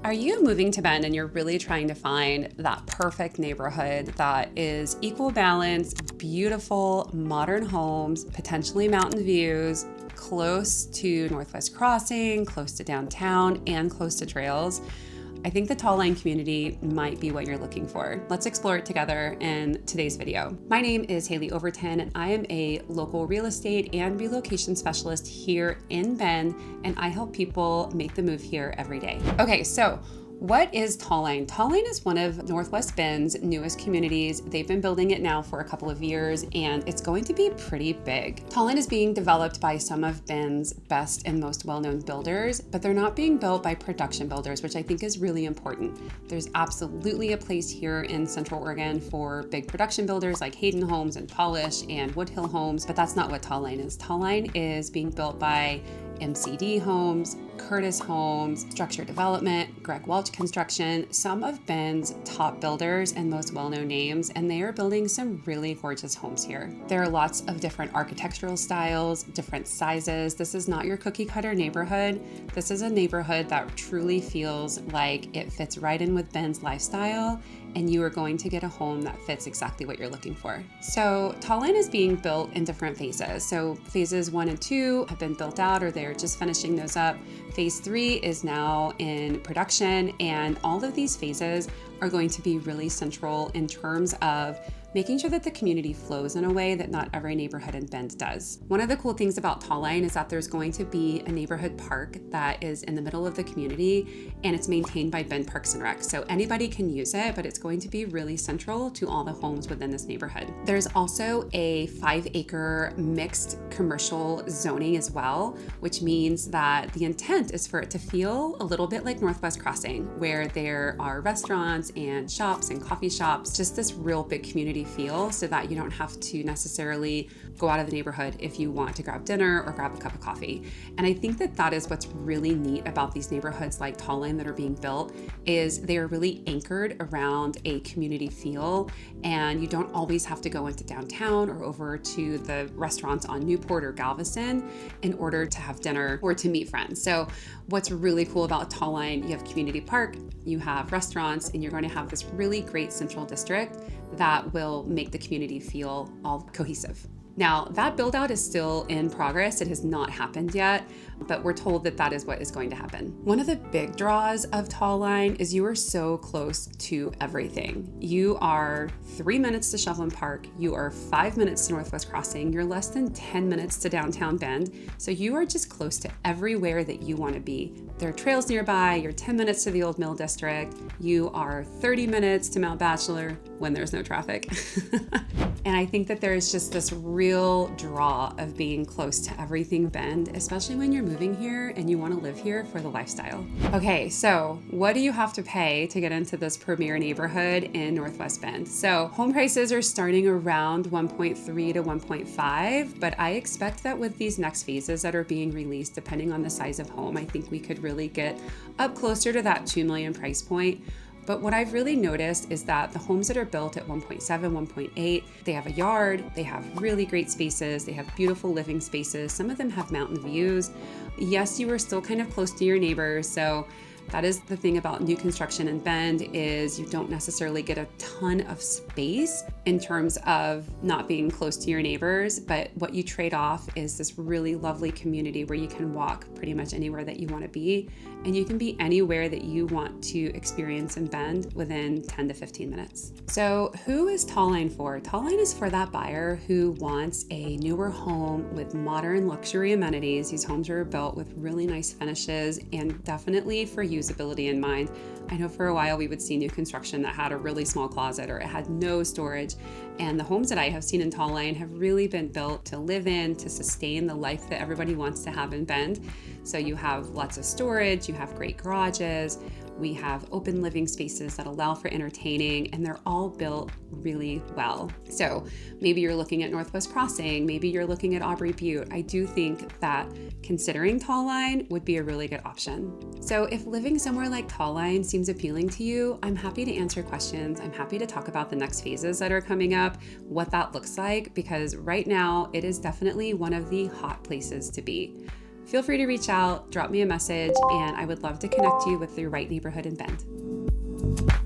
Are you moving to Bend and you're really trying to find that perfect neighborhood that is equal balance, beautiful, modern homes, potentially mountain views, close to Northwest Crossing, close to downtown, and close to trails? I think the Talline community might be what you're looking for. Let's explore it together in today's video. My name is Haley Overton, and I am a local real estate and relocation specialist here in Bend, and I help people make the move here every day. Okay, so what is Talline? Talline is one of Northwest Bend's newest communities. They've been building it now for a couple of years, and it's going to be pretty big. Talline is being developed by some of Bend's best and most well-known builders, but they're not being built by production builders, which I think is really important. There's absolutely a place here in Central Oregon for big production builders like Hayden Homes and Polish and Woodhill Homes, but that's not what Talline is. Talline is being built by MCD Homes, Curtis Homes, Structure Development, Greg Welch Construction, some of Bend's top builders and most well-known names, and they are building some really gorgeous homes here. There are lots of different architectural styles, different sizes. This is not your cookie cutter neighborhood. This is a neighborhood that truly feels like it fits right in with Bend's lifestyle, and you are going to get a home that fits exactly what you're looking for. So Talline is being built in different phases. So phases 1 and 2 have been built out, or they're just finishing those up. Phase 3 is now in production, and all of these phases are going to be really central in terms of making sure that the community flows in a way that not every neighborhood in Bend does. One of the cool things about Talline is that there's going to be a neighborhood park that is in the middle of the community, and it's maintained by Bend Parks and Rec. So anybody can use it, but it's going to be really central to all the homes within this neighborhood. There's also a 5-acre mixed commercial zoning as well, which means that the intent is for it to feel a little bit like Northwest Crossing, where there are restaurants and shops and coffee shops, just this real big community feel, so that you don't have to necessarily go out of the neighborhood if you want to grab dinner or grab a cup of coffee. And I think that that is what's really neat about these neighborhoods like Talline that are being built, is they are really anchored around a community feel, and you don't always have to go into downtown or over to the restaurants on Newport or Galveston in order to have dinner or to meet friends. So what's really cool about Talline, you have community park, you have restaurants, and you're going to have this really great central district that will make the community feel all cohesive. Now, that build out is still in progress. It has not happened yet, but we're told that that is what is going to happen. One of the big draws of Talline is you are so close to everything. You are 3 minutes to Shevlin Park. You are 5 minutes to Northwest Crossing. You're less than 10 minutes to downtown Bend. So you are just close to everywhere that you want to be. There are trails nearby. You're 10 minutes to the Old Mill District. You are 30 minutes to Mount Bachelor when there's no traffic. And I think that there's just this real draw of being close to everything Bend, especially when you're moving here and you want to live here for the lifestyle. Okay, so what do you have to pay to get into this premier neighborhood in Northwest Bend? So home prices are starting around 1.3 to 1.5, but I expect that with these next phases that are being released, depending on the size of home, I think we could really get up closer to that 2 million price point. But what I've really noticed is that the homes that are built at 1.7, 1.8, they have a yard, they have really great spaces, they have beautiful living spaces. Some of them have mountain views. Yes, you are still kind of close to your neighbors, so that is the thing about new construction in Bend, is you don't necessarily get a ton of space in terms of not being close to your neighbors, but what you trade off is this really lovely community where you can walk pretty much anywhere that you want to be, and you can be anywhere that you want to experience in Bend within 10 to 15 minutes. So who is Talline for? Talline is for that buyer who wants a newer home with modern luxury amenities. These homes are built with really nice finishes, and definitely for usability in mind. I know for a while we would see new construction that had a really small closet or it had no storage, and the homes that I have seen in Talline have really been built to live in, to sustain the life that everybody wants to have in Bend. So you have lots of storage, you have great garages, we have open living spaces that allow for entertaining, and they're all built really well. So maybe you're looking at Northwest Crossing, maybe you're looking at Awbrey Butte. I do think that considering Talline would be a really good option. So if living somewhere like Talline seems appealing to you, I'm happy to answer questions. I'm happy to talk about the next phases that are coming up, what that looks like, because right now it is definitely one of the hot places to be. feel free to reach out, drop me a message, and I would love to connect you with the right neighborhood in Bend.